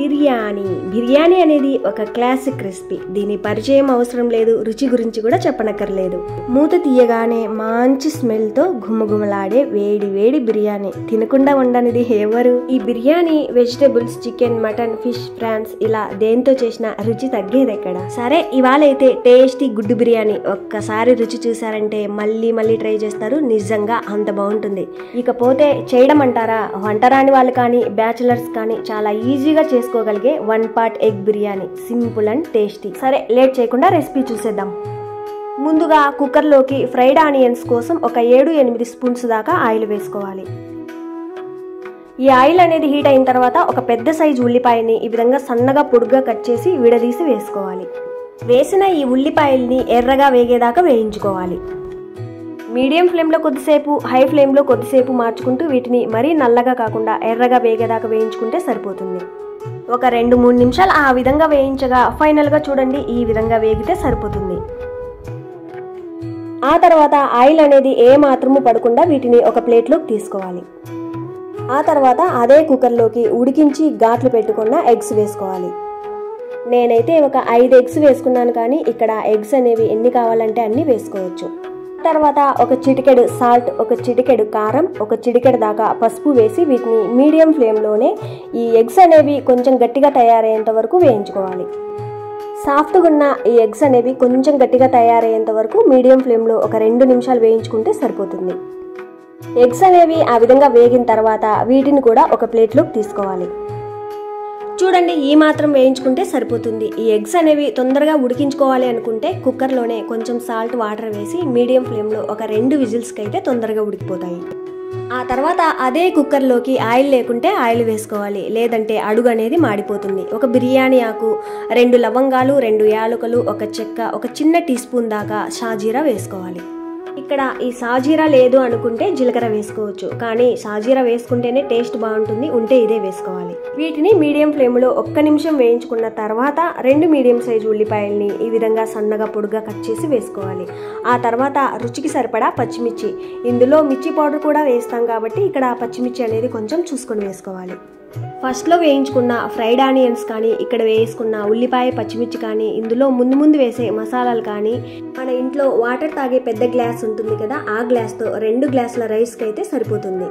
బిర్యానీ అనేది ఒక classic recipe. దీని పరిచయం అవసరం లేదు, రుచి గురించి కూడా చెప్పనక్కర్లేదు. మూత తీయగానే మంచి స్మెల్ తో గుమగుమలాడే వేడి వేడి బిర్యానీ తినకుండా ఉండనిది ఎవరు? ఈ biryani vegetables, chicken, mutton, fish, prawns ఇలా దేంతో చేసినా రుచి తగ్గేది ఎక్కడ. సరే, ఇవాళ అయితే టేస్టీ గుడ్డు బిర్యానీ ఒక్కసారి రుచి చూసారంటే మళ్ళీ మళ్ళీ ట్రై చేస్తారు. నిజంగా అంత బాగుంటుంది. ఇకపోతే చేయడం అంటారా, వంట రాని వాళ్ళు కానీ బ్యాచిలర్స్ కానీ చాలా ఈజీగా చేసుకోగలిగే 1 part egg biryani. Simple and tasty. సరే, లేట్ చేయకుండా రెసిపీ చూసేద్దాం. ముందుగా కుక్కర్లోకి ఫ్రైడ్ ఆనియన్స్ కోసం ఒక 7-8 స్పూన్స్ దాకా ఆయిల్ వేసుకోవాలి. ఈ ఆయిల్ అనేది హీట్ అయిన తర్వాత ఒక పెద్ద సైజు ఉల్లిపాయని ఈ విధంగా సన్నగా పొడుగ్గా కట్ చేసి విడదీసి వేసుకోవాలి. వేసిన ఈ ఉల్లిపాయల్ని ఎర్రగా వేగేదాకా వేయించుకోవాలి. మీడియం ఫ్లేమ్లో కొద్దిసేపు, హై ఫ్లేమ్లో కొద్దిసేపు మార్చుకుంటూ వీటిని మరీ నల్లగా కాకుండా ఎర్రగా వేగేదాకా వేయించుకుంటే సరిపోతుంది. ఒక 2-3 నిమిషాలు ఆ విధంగా వేయించగా ఫైనల్గా చూడండి ఈ విధంగా వేగితే సరిపోతుంది. ఆ తర్వాత ఆయిల్ అనేది ఏ మాత్రము పడకుండా వీటిని ఒక ప్లేట్లోకి తీసుకోవాలి. ఆ తర్వాత అదే కుక్కర్లోకి ఉడికించి ఘాట్లు పెట్టుకున్న ఎగ్స్ వేసుకోవాలి. నేనైతే ఒక 5 ఎగ్స్ వేసుకున్నాను, కానీ ఇక్కడ ఎగ్స్ అనేవి ఎన్ని కావాలంటే అన్ని వేసుకోవచ్చు. తర్వాత ఒక చిటికెడు సాల్ట్, ఒక చిటికెడు కారం, ఒక చిటికెడు దాకా పసుపు వేసి వీటిని మీడియం ఫ్లేమ్లోనే ఈ ఎగ్స్ అనేవి కొంచెం గట్టిగా తయారయ్యేంత వరకు వేయించుకోవాలి. సాఫ్ట్గా ఉన్న ఈ ఎగ్స్ అనేవి కొంచెం గట్టిగా తయారయ్యేంత వరకు మీడియం ఫ్లేమ్లో ఒక 2 నిమిషాలు వేయించుకుంటే సరిపోతుంది. ఎగ్స్ అనేవి ఆ విధంగా వేగిన తర్వాత వీటిని కూడా ఒక ప్లేట్లోకి తీసుకోవాలి. చూడండి, ఈ మాత్రం వేయించుకుంటే సరిపోతుంది. ఈ ఎగ్స్ అనేవి తొందరగా ఉడికించుకోవాలి అనుకుంటే కుక్కర్లోనే కొంచెం సాల్ట్, వాటర్ వేసి మీడియం ఫ్లేమ్లో ఒక 2 విజిల్స్కి అయితే తొందరగా ఉడికిపోతాయి. ఆ తర్వాత అదే కుక్కర్లోకి ఆయిల్ లేకుంటే ఆయిల్ వేసుకోవాలి, లేదంటే అడుగు అనేది మాడిపోతుంది. ఒక బిర్యానీ ఆకు, 2 లవంగాలు, 2 యాలకులు, ఒక చెక్క, ఒక చిన్న టీ స్పూన్ దాకా షాజీరా వేసుకోవాలి. ఇక్కడ ఈ షాజీరా లేదు అనుకుంటే జీలకర్ర వేసుకోవచ్చు, కానీ షాజీరా వేసుకుంటేనే టేస్ట్ బాగుంటుంది, ఉంటే ఇదే వేసుకోవాలి. వీటిని మీడియం ఫ్లేమ్లో 1 నిమిషం వేయించుకున్న తర్వాత 2 మీడియం సైజు ఉల్లిపాయల్ని ఈ విధంగా సన్నగా పొడుగ్గా కట్ చేసి వేసుకోవాలి. ఆ తర్వాత రుచికి సరిపడా పచ్చిమిర్చి, ఇందులో మిర్చి పౌడర్ కూడా వేస్తాం కాబట్టి ఇక్కడ పచ్చిమిర్చి అనేది కొంచెం చూసుకొని వేసుకోవాలి. ఫస్ట్లో వేయించుకున్న ఫ్రైడ్ ఆనియన్స్ కానీ, ఇక్కడ వేసుకున్న ఉల్లిపాయ, పచ్చిమిర్చి కానీ, ఇందులో ముందు వేసే మసాలాలు కానీ, మన ఇంట్లో వాటర్ తాగే పెద్ద గ్లాస్ ఉంటుంది కదా, ఆ గ్లాస్తో 2 గ్లాసుల రైస్కి అయితే సరిపోతుంది.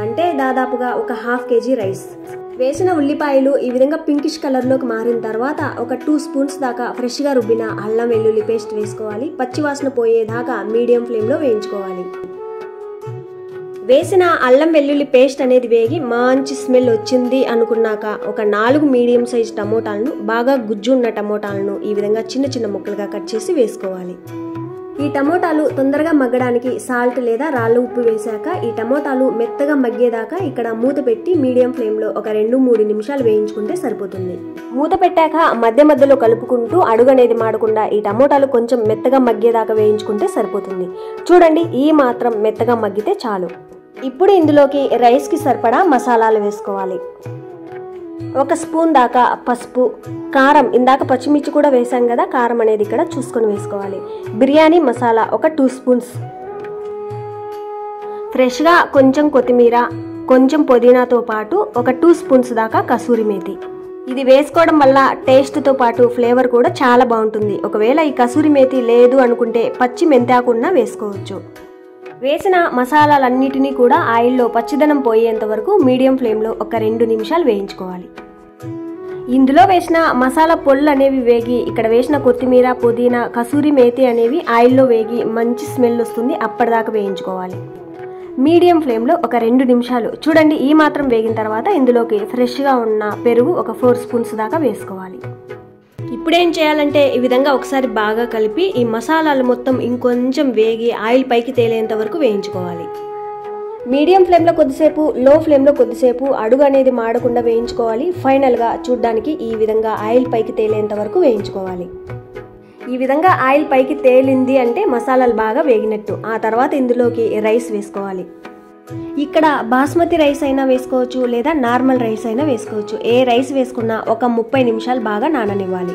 అంటే దాదాపుగా ఒక 1/2 kg రైస్. వేసిన ఉల్లిపాయలు ఈ విధంగా పింకిష్ కలర్లోకి మారిన తర్వాత ఒక 2 స్పూన్స్ దాకా ఫ్రెష్గా రుబ్బిన అల్లం వెల్లుల్లి పేస్ట్ వేసుకోవాలి. పచ్చివాసన పోయేదాకా మీడియం ఫ్లేమ్లో వేయించుకోవాలి. వేసిన అల్లం వెల్లుల్లి పేస్ట్ అనేది వేగి మంచి స్మెల్ వచ్చింది అనుకున్నాక ఒక 4 మీడియం సైజ్ టమోటాలను, బాగా గుజ్జు ఉన్న టమోటాలను ఈ విధంగా చిన్న చిన్న ముక్కలుగా కట్ చేసి వేసుకోవాలి. ఈ టమోటాలు తొందరగా మగ్గడానికి సాల్ట్ లేదా రాళ్ళ ఉప్పు వేశాక ఈ టమోటాలు మెత్తగా మగ్గేదాకా ఇక్కడ మూత పెట్టి మీడియం ఫ్లేమ్లో ఒక 2-3 నిమిషాలు వేయించుకుంటే సరిపోతుంది. మూత పెట్టాక మధ్య మధ్యలో కలుపుకుంటూ అడుగు అనేది మాడకుండా ఈ టమోటాలు కొంచెం మెత్తగా మగ్గేదాకా వేయించుకుంటే సరిపోతుంది. చూడండి, ఈ మాత్రం మెత్తగా మగ్గితే చాలు. ఇప్పుడు ఇందులోకి రైస్కి సరిపడా మసాలాలు వేసుకోవాలి. 1 స్పూన్ దాకా పసుపు, కారం, ఇందాక పచ్చిమిర్చి కూడా వేసాం కదా, కారం అనేది ఇక్కడ చూసుకొని వేసుకోవాలి. బిర్యానీ మసాలా ఒక 2 స్పూన్స్, ఫ్రెష్గా కొంచెం కొత్తిమీర, కొంచెం పుదీనాతో పాటు ఒక 2 స్పూన్స్ దాకా కసూరి మేతి. ఇది వేసుకోవడం వల్ల టేస్ట్తో పాటు ఫ్లేవర్ కూడా చాలా బాగుంటుంది. ఒకవేళ ఈ కసూరి మేతి లేదు అనుకుంటే పచ్చి మెంతాకున్నా వేసుకోవచ్చు. వేసిన మసాలాలన్నిటినీ కూడా ఆయిల్లో పచ్చిదనం పోయేంత వరకు మీడియం ఫ్లేమ్లో ఒక 2 నిమిషాలు వేయించుకోవాలి. ఇందులో వేసిన మసాలా పొళ్ళు అనేవి వేగి ఇక్కడ వేసిన కొత్తిమీర, పుదీనా, కసూరి మేతి అనేవి ఆయిల్లో వేగి మంచి స్మెల్ వస్తుంది, అప్పటిదాకా వేయించుకోవాలి. మీడియం ఫ్లేమ్లో ఒక 2 నిమిషాలు. చూడండి, ఈ మాత్రం వేగిన తర్వాత ఇందులోకి ఫ్రెష్గా ఉన్న పెరుగు ఒక 4 స్పూన్స్ దాకా వేసుకోవాలి. ఇప్పుడేం చేయాలంటే ఈ విధంగా ఒకసారి బాగా కలిపి ఈ మసాలాలు మొత్తం ఇంకొంచెం వేగి ఆయిల్ పైకి తేలేంత వరకు వేయించుకోవాలి. మీడియం ఫ్లేమ్లో కొద్దిసేపు, లో ఫ్లేమ్లో కొద్దిసేపు అడుగు అనేది మాడకుండా వేయించుకోవాలి. ఫైనల్గా చూడ్డానికి ఈ విధంగా ఆయిల్ పైకి తేలేంత వరకు వేయించుకోవాలి. ఈ విధంగా ఆయిల్ పైకి తేలింది అంటే మసాలాలు బాగా వేగినట్టు. ఆ తర్వాత ఇందులోకి రైస్ వేసుకోవాలి. ఇక్కడ బాస్మతి రైస్ అయినా వేసుకోవచ్చు, లేదా నార్మల్ రైస్ అయినా వేసుకోవచ్చు. ఏ రైస్ వేసుకున్నా ఒక 30 నిమిషాలు బాగా నాననివ్వాలి.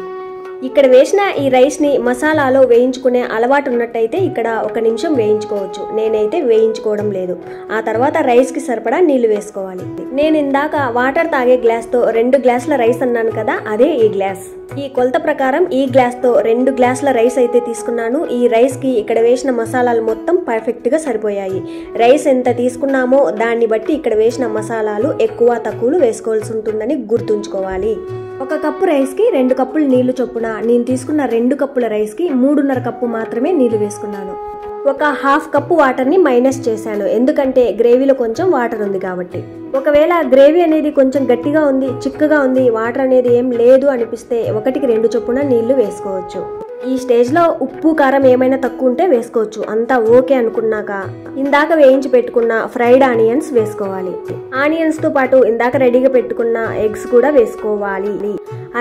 ఇక్కడ వేసిన ఈ రైస్ని మసాలాలో వేయించుకునే అలవాటు ఉన్నట్టయితే ఇక్కడ 1 నిమిషం వేయించుకోవచ్చు. నేనైతే వేయించుకోవడం లేదు. ఆ తర్వాత రైస్కి సరిపడా నీళ్లు వేసుకోవాలి. నేను ఇందాక వాటర్ తాగే గ్లాస్తో 2 గ్లాసుల రైస్ అన్నాను కదా, అదే ఈ గ్లాస్. ఈ కొలత ప్రకారం ఈ గ్లాస్తో 2 గ్లాసుల రైస్ అయితే తీసుకున్నాను. ఈ రైస్కి ఇక్కడ వేసిన మసాలాలు మొత్తం పర్ఫెక్ట్గా సరిపోయాయి. రైస్ ఎంత తీసుకున్నామో దాన్ని బట్టి ఇక్కడ వేసిన మసాలాలు ఎక్కువ తక్కువలు వేసుకోవాల్సి ఉంటుందని గుర్తుంచుకోవాలి. 1 కప్పు రైస్కి 2 కప్పులు నీళ్లు చొప్పున నేను తీసుకున్న 2 కప్పుల రైస్కి 3.5 కప్పు మాత్రమే నీళ్లు వేసుకున్నాను. 1/2 కప్పు వాటర్ని మైనస్ చేశాను, ఎందుకంటే గ్రేవీలో కొంచెం వాటర్ ఉంది కాబట్టి. ఒకవేళ గ్రేవీ అనేది కొంచెం గట్టిగా ఉంది, చిక్కగా ఉంది, వాటర్ అనేది ఏం లేదు అనిపిస్తే 1కి 2 చొప్పున నీళ్లు వేసుకోవచ్చు. ఈ స్టేజ్లో ఉప్పు కారం ఏమైనా తక్కువ ఉంటే వేసుకోవచ్చు. అంతా ఓకే అనుకున్నాక ఇందాక వేయించి పెట్టుకున్న ఫ్రైడ్ ఆనియన్స్ వేసుకోవాలి. ఆనియన్స్తో పాటు ఇందాక రెడీగా పెట్టుకున్న ఎగ్స్ కూడా వేసుకోవాలి.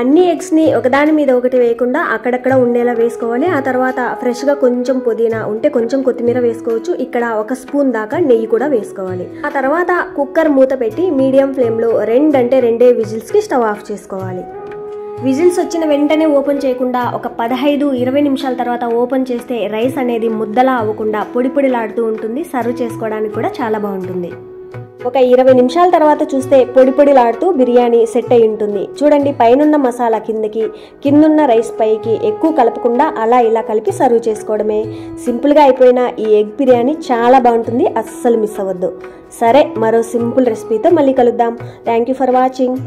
అన్ని ఎగ్స్ని ఒకదాని మీద ఒకటి వేయకుండా అక్కడక్కడ ఉండేలా వేసుకోవాలి. ఆ తర్వాత ఫ్రెష్గా కొంచెం పుదీనా ఉంటే కొంచెం కొత్తిమీర వేసుకోవచ్చు. ఇక్కడ 1 స్పూన్ దాకా నెయ్యి కూడా వేసుకోవాలి. ఆ తర్వాత కుక్కర్ మూత పెట్టి మీడియం ఫ్లేమ్లో 2 అంటే 2 విజిల్స్కి స్టవ్ ఆఫ్ చేసుకోవాలి. విజిల్స్ వచ్చిన వెంటనే ఓపెన్ చేయకుండా ఒక 15-20 నిమిషాల తర్వాత ఓపెన్ చేస్తే రైస్ అనేది ముద్దలా అవ్వకుండా పొడి పొడిలాడుతూ ఉంటుంది. సర్వ్ చేసుకోవడానికి కూడా చాలా బాగుంటుంది. ఒక 20 నిమిషాల తర్వాత చూస్తే పొడి పొడిలాడుతూ బిర్యానీ సెట్ అయి ఉంటుంది. చూడండి, పైనున్న మసాలా కిందకి, కిందున్న రైస్ పైకి ఎక్కువ కలపకుండా అలా ఇలా కలిపి సర్వ్ చేసుకోవడమే. సింపుల్గా అయిపోయిన ఈ ఎగ్ బిర్యానీ చాలా బాగుంటుంది, అస్సలు మిస్ అవ్వద్దు. సరే, మరో సింపుల్ రెసిపీతో మళ్ళీ కలుద్దాం. Thank you for watching.